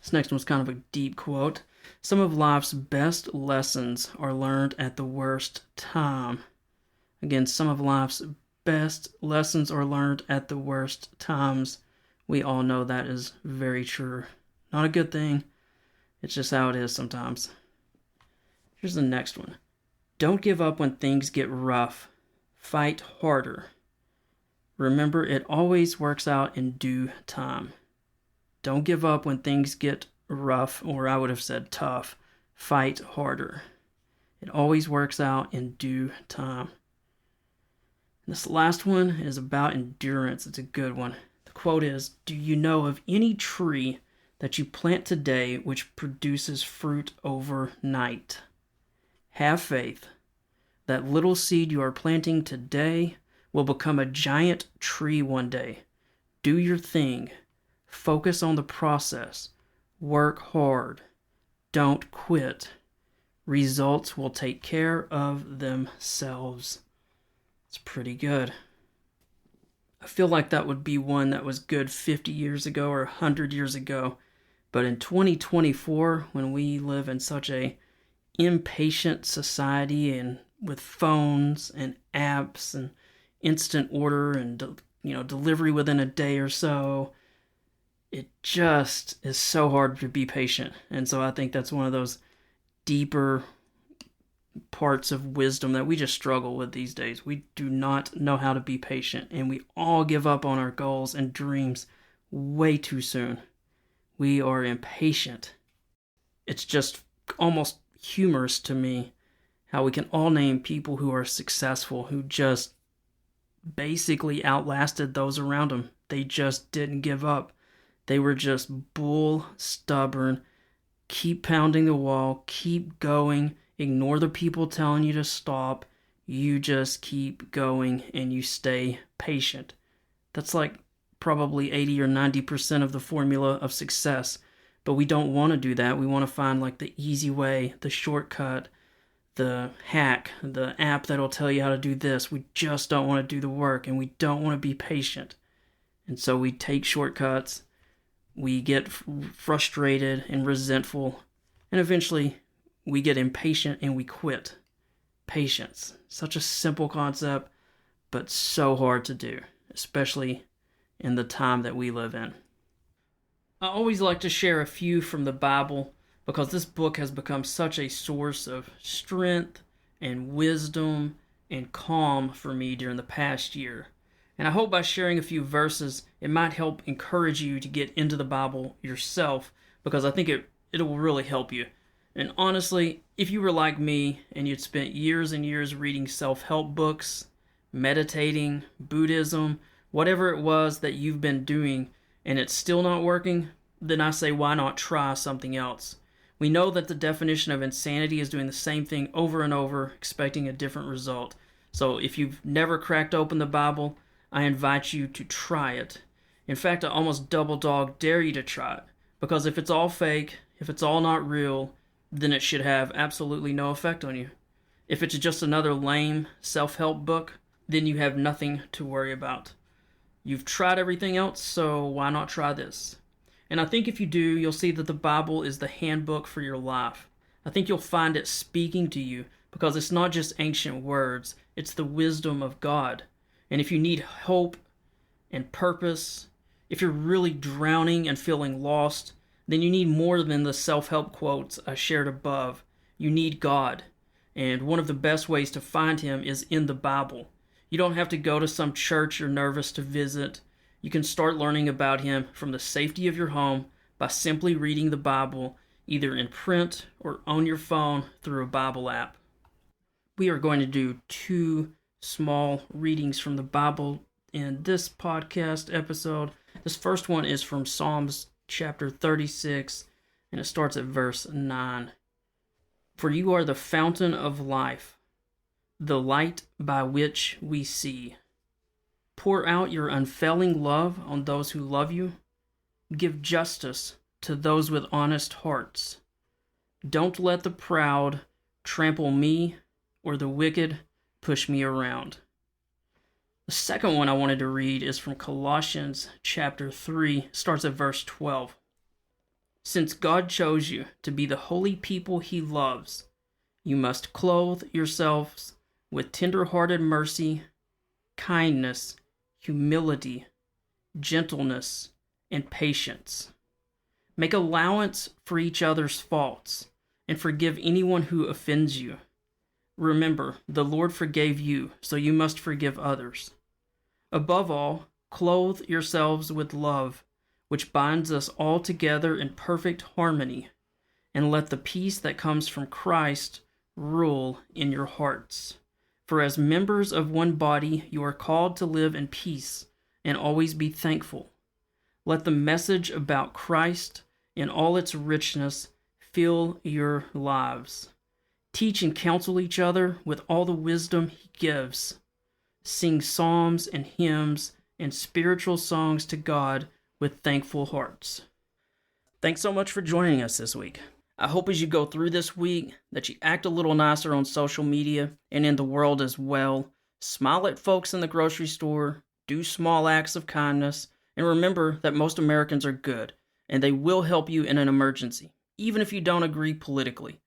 This next one's kind of a deep quote. Some of life's best lessons are learned at the worst time. Again, some of life's best lessons are learned at the worst times. We all know that is very true. Not a good thing. It's just how it is sometimes. Here's the next one. Don't give up when things get rough. Fight harder. Remember, it always works out in due time. Don't give up when things get rough, or I would have said tough. Fight harder. It always works out in due time. This last one is about endurance. It's a good one. The quote is, do you know of any tree that you plant today which produces fruit overnight? Have faith. That little seed you are planting today will become a giant tree one day. Do your thing. Focus on the process. Work hard. Don't quit. Results will take care of themselves. It's pretty good. I feel like that would be one that was good 50 years ago or 100 years ago. But in 2024, when we live in such a impatient society, and with phones and apps and instant order and delivery within a day or so, it just is so hard to be patient. And so I think that's one of those deeper parts of wisdom that we just struggle with these days. We do not know how to be patient, and we all give up on our goals and dreams way too soon. We are impatient. It's just almost humorous to me how we can all name people who are successful who just basically outlasted those around them. They just didn't give up. They were just bull stubborn. Keep pounding the wall. Keep going. Ignore the people telling you to stop. You just keep going and you stay patient. That's like probably 80 or 90% of the formula of success. But we don't want to do that. We want to find like the easy way, the shortcut, the hack, the app that'll tell you how to do this. We just don't want to do the work, and we don't want to be patient. And so we take shortcuts. We get frustrated and resentful, and eventually we get impatient and we quit. Patience. Such a simple concept, but so hard to do, especially in the time that we live in. I always like to share a few from the Bible because this book has become such a source of strength and wisdom and calm for me during the past year. And I hope by sharing a few verses, it might help encourage you to get into the Bible yourself, because I think it will really help you. And honestly, if you were like me and you'd spent years and years reading self-help books, meditating, Buddhism, whatever it was that you've been doing, and it's still not working, then I say why not try something else? We know that the definition of insanity is doing the same thing over and over, expecting a different result. So if you've never cracked open the Bible, I invite you to try it. In fact, I almost double dog dare you to try it. Because if it's all fake, if it's all not real, then it should have absolutely no effect on you. If it's just another lame self-help book, then you have nothing to worry about. You've tried everything else, so why not try this? And I think if you do, you'll see that the Bible is the handbook for your life. I think you'll find it speaking to you because it's not just ancient words, it's the wisdom of God. And if you need hope and purpose, if you're really drowning and feeling lost, then you need more than the self-help quotes I shared above. You need God. And one of the best ways to find Him is in the Bible. You don't have to go to some church you're nervous to visit. You can start learning about Him from the safety of your home by simply reading the Bible, either in print or on your phone through a Bible app. We are going to do 2 small readings from the Bible in this podcast episode. This first one is from Psalms chapter 36, and it starts at verse 9. For you are the fountain of life, the light by which we see. Pour out your unfailing love on those who love you. Give justice to those with honest hearts. Don't let the proud trample me or the wicked push me around. The second one I wanted to read is from Colossians chapter 3, starts at verse 12. Since God chose you to be the holy people He loves, you must clothe yourselves with tender-hearted mercy, kindness, humility, gentleness, and patience. Make allowance for each other's faults, and forgive anyone who offends you. Remember, the Lord forgave you, so you must forgive others. Above all, clothe yourselves with love, which binds us all together in perfect harmony, and let the peace that comes from Christ rule in your hearts. For as members of one body, you are called to live in peace and always be thankful. Let the message about Christ in all its richness fill your lives. Teach and counsel each other with all the wisdom He gives. Sing psalms and hymns and spiritual songs to God with thankful hearts. Thanks so much for joining us this week. I hope as you go through this week that you act a little nicer on social media and in the world as well. Smile at folks in the grocery store, do small acts of kindness, and remember that most Americans are good, and they will help you in an emergency, even if you don't agree politically.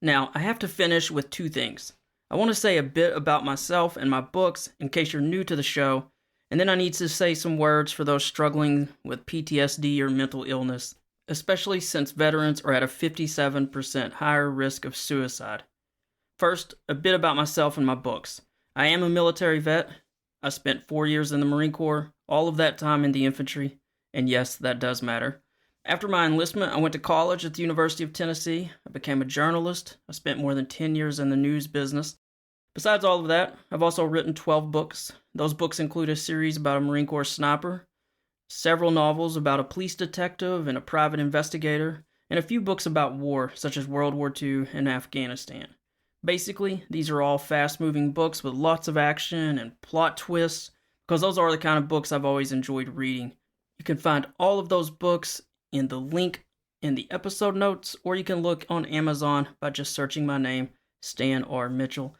Now, I have to finish with 2 things. I want to say a bit about myself and my books in case you're new to the show, and then I need to say some words for those struggling with PTSD or mental illness, especially since veterans are at a 57% higher risk of suicide. First, a bit about myself and my books. I am a military vet. I spent 4 years in the Marine Corps, all of that time in the infantry, and yes, that does matter. After my enlistment, I went to college at the University of Tennessee. I became a journalist. I spent more than 10 years in the news business. Besides all of that, I've also written 12 books. Those books include a series about a Marine Corps sniper, several novels about a police detective and a private investigator, and a few books about war, such as World War II and Afghanistan. Basically, these are all fast-moving books with lots of action and plot twists, because those are the kind of books I've always enjoyed reading. You can find all of those books in the link in the episode notes, or you can look on Amazon by just searching my name, Stan R. Mitchell.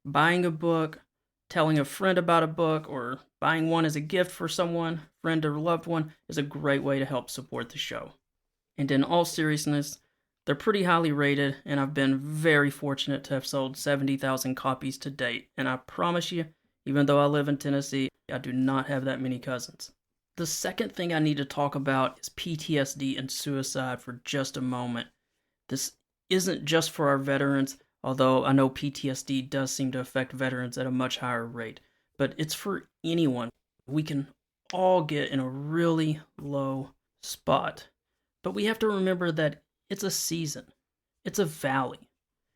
Buying a book, telling a friend about a book, or buying one as a gift for someone, friend or loved one, is a great way to help support the show. And in all seriousness, they're pretty highly rated, and I've been very fortunate to have sold 70,000 copies to date. And I promise you, even though I live in Tennessee, I do not have that many cousins. The second thing I need to talk about is PTSD and suicide for just a moment. This isn't just for our veterans, although I know PTSD does seem to affect veterans at a much higher rate, but it's for anyone. We can all get in a really low spot, but we have to remember that it's a season. It's a valley.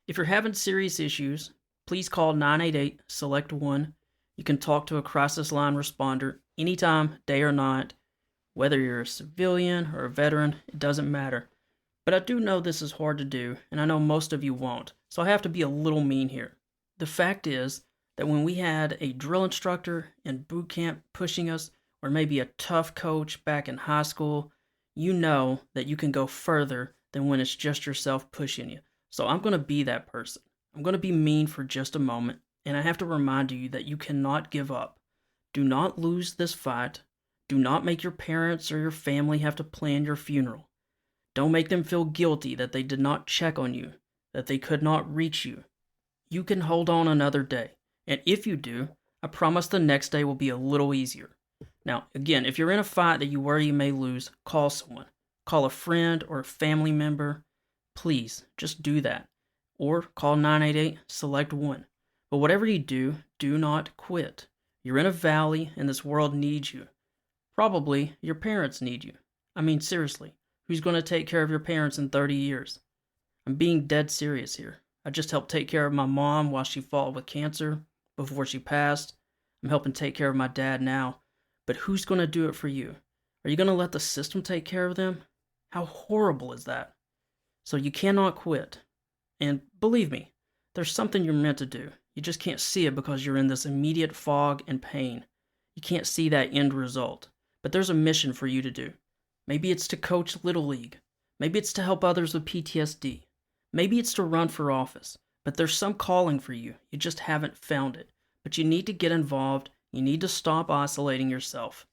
If you're having serious issues, please call 988, select 1. You can talk to a crisis line responder anytime, day or night. Whether you're a civilian or a veteran, it doesn't matter. But I do know this is hard to do, and I know most of you won't, so I have to be a little mean here. The fact is that when we had a drill instructor in boot camp pushing us, or maybe a tough coach back in high school, you know that you can go further than when it's just yourself pushing you. So I'm going to be that person. I'm going to be mean for just a moment, and I have to remind you that you cannot give up. Do not lose this fight. Do not make your parents or your family have to plan your funeral. Don't make them feel guilty that they did not check on you, that they could not reach you. You can hold on another day, and if you do, I promise the next day will be a little easier. Now, again, if you're in a fight that you worry you may lose, call someone. Call a friend or a family member. Please, just do that. Or call 988, select 1. But whatever you do, do not quit. You're in a valley, and this world needs you. Probably your parents need you. I mean, seriously. Who's going to take care of your parents in 30 years? I'm being dead serious here. I just helped take care of my mom while she fought with cancer before she passed. I'm helping take care of my dad now. But who's going to do it for you? Are you going to let the system take care of them? How horrible is that? So you cannot quit. And believe me, there's something you're meant to do. You just can't see it because you're in this immediate fog and pain. You can't see that end result. But there's a mission for you to do. Maybe it's to coach Little League. Maybe it's to help others with PTSD. Maybe it's to run for office. But there's some calling for you. You just haven't found it. But you need to get involved. You need to stop isolating yourself.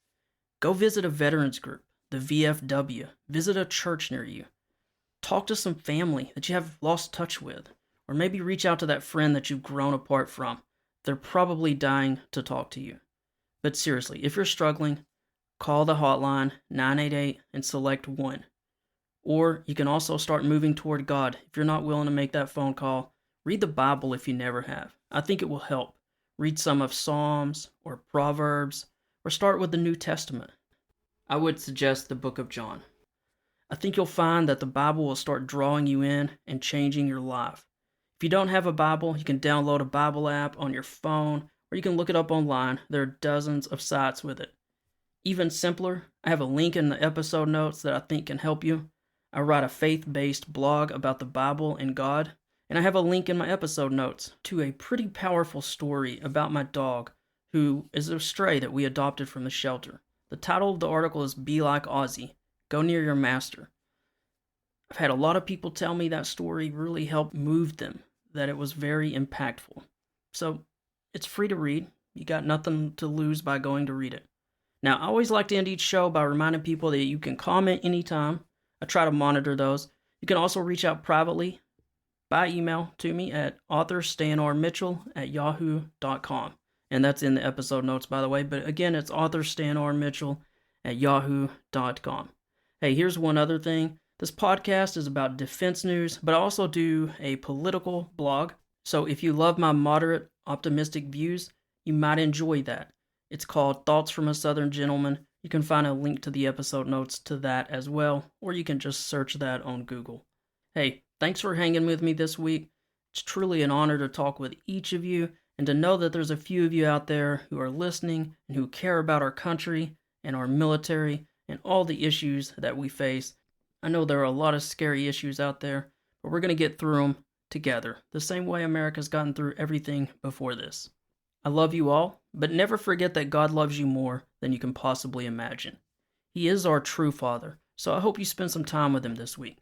Go visit a veterans group, the VFW. Visit a church near you. Talk to some family that you have lost touch with. Or maybe reach out to that friend that you've grown apart from. They're probably dying to talk to you. But seriously, if you're struggling, call the hotline 988 and select 1. Or you can also start moving toward God. If you're not willing to make that phone call, read the Bible if you never have. I think it will help. Read some of Psalms or Proverbs, or start with the New Testament. I would suggest the book of John. I think you'll find that the Bible will start drawing you in and changing your life. If you don't have a Bible, you can download a Bible app on your phone, or you can look it up online. There are dozens of sites with it. Even simpler, I have a link in the episode notes that I think can help you. I write a faith-based blog about the Bible and God, and I have a link in my episode notes to a pretty powerful story about my dog, who is a stray that we adopted from the shelter. The title of the article is Be Like Ozzy, Go Near Your Master. I've had a lot of people tell me that story really helped move them, that it was very impactful. So, it's free to read. You got nothing to lose by going to read it. Now, I always like to end each show by reminding people that you can comment anytime. I try to monitor those. You can also reach out privately by email to me at authorstanrmitchell@yahoo.com. And that's in the episode notes, by the way. But again, it's authorstanrmitchell@yahoo.com. Hey, here's one other thing. This podcast is about defense news, but I also do a political blog. So if you love my moderate, optimistic views, you might enjoy that. It's called Thoughts from a Southern Gentleman. You can find a link to the episode notes to that as well, or you can just search that on Google. Hey, thanks for hanging with me this week. It's truly an honor to talk with each of you, and to know that there's a few of you out there who are listening and who care about our country and our military and all the issues that we face. I know there are a lot of scary issues out there, but we're going to get through them together, the same way America's gotten through everything before this. I love you all, but never forget that God loves you more than you can possibly imagine. He is our true Father, so I hope you spend some time with Him this week.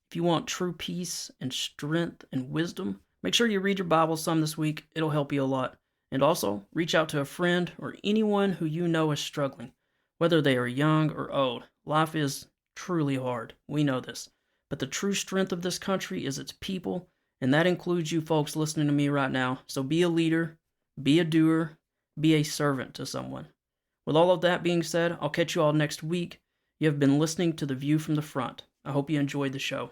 If you want true peace and strength and wisdom, make sure you read your Bible some this week. It'll help you a lot. And also, reach out to a friend or anyone who you know is struggling. Whether they are young or old, life is truly hard. We know this. But the true strength of this country is its people, and that includes you folks listening to me right now. So be a leader. Be a doer, be a servant to someone. With all of that being said, I'll catch you all next week. You have been listening to The View from the Front. I hope you enjoyed the show.